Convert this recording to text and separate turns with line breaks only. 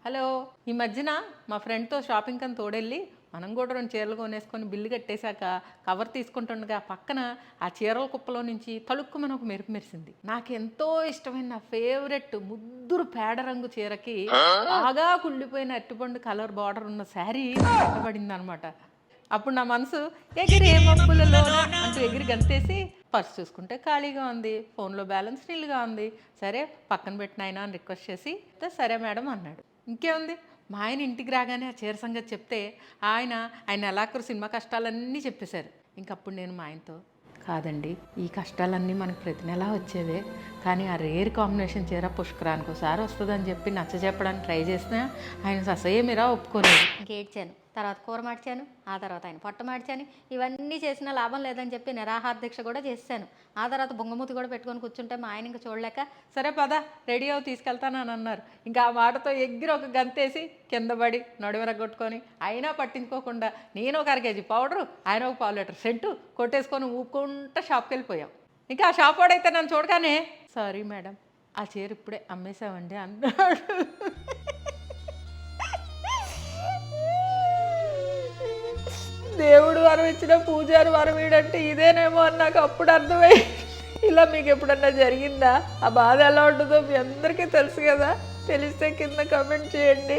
Hello, ఈ మధ్యన మా ఫ్రెండ్తో షాపింగ్ అని తోడెళ్ళి మనం కూడా 2 చీరలు కొనేసుకొని బిల్లు కట్టేశాక కవర్ తీసుకుంటుండగా పక్కన ఆ చీరల కుప్పలో నుంచి తళుక్కుమని ఒక మెరుపు మెరిసింది. నాకు ఎంతో ఇష్టమైన నా ఫేవరెట్ ముద్దురు పేడ రంగు చీరకి బాగా కుళ్ళిపోయిన అరటిపండు కలర్ బార్డర్ ఉన్న శారీ కట్టబడింది అనమాట. అప్పుడు నా మనసు ఎగిరి ఏ మబ్బులలోన అంటూ ఎగిరి గంతేసి పర్స్ చూసుకుంటే ఖాళీగా ఉంది, ఫోన్లో బ్యాలెన్స్ నీళ్ళుగా ఉంది. సరే పక్కన పెట్టిన ఆయన అని రిక్వెస్ట్ చేసి సరే మేడం అన్నాడు. ఇంకేముంది, మా ఆయన ఇంటికి రాగానే ఆ చీర సంగతి చెప్తే ఆయన నెలాఖరు సినిమా కష్టాలన్నీ చెప్పేశారు. ఇంకప్పుడు నేను మా ఆయనతో కాదండి, ఈ కష్టాలన్నీ మనకు ప్రతి నెలా వచ్చేవే, కానీ ఆ రేర్ కాంబినేషన్ చీర పుష్కరానికి ఒకసారి వస్తుందని చెప్పి నచ్చ చెప్పడానికి ట్రై చేసినా ఆయన అసహ్యమిరా ఒప్పుకోలేదు.
ఇంకేడ్చాను, తర్వాత కూర మార్చాను, ఆ తర్వాత ఆయన పొట్ట మార్చాను. ఇవన్నీ చేసినా లాభం లేదని చెప్పి నిరాహార దీక్ష కూడా చేశాను. ఆ తర్వాత బొంగమూతి కూడా పెట్టుకొని కూర్చుంటే మా ఆయన ఇంకా చూడలేక
సరే పద రెడీ అవు తీసుకెళ్తానని అన్నారు. ఇంకా ఆ మాటతో ఎగిరి ఒక గంతేసి కింద పడి నడువెరగొట్టుకొని అయినా పట్టించుకోకుండా నేను ఒక 1 కేజీ పౌడరు, ఆయన ఒక 1/2 లీటర్ సెంటు కొట్టేసుకొని ఊపుకుంటా షాప్కి వెళ్ళిపోయాం. ఇంకా ఆ షాప్ వాడైతే నన్ను చూడగానే సారీ మేడం, ఆ చీర ఇప్పుడే అమ్మేశామండి అన్నాడు. దేవుడు వరం ఇచ్చిన పూజారి వరం వీడంటే ఇదేనేమో అని నాకు అప్పుడు అర్థమై. ఇలా మీకు ఎప్పుడన్నా జరిగిందా? ఆ బాధ ఎలా ఉంటుందో మీ అందరికీ తెలుసు కదా, తెలిస్తే కింద కమెంట్ చేయండి.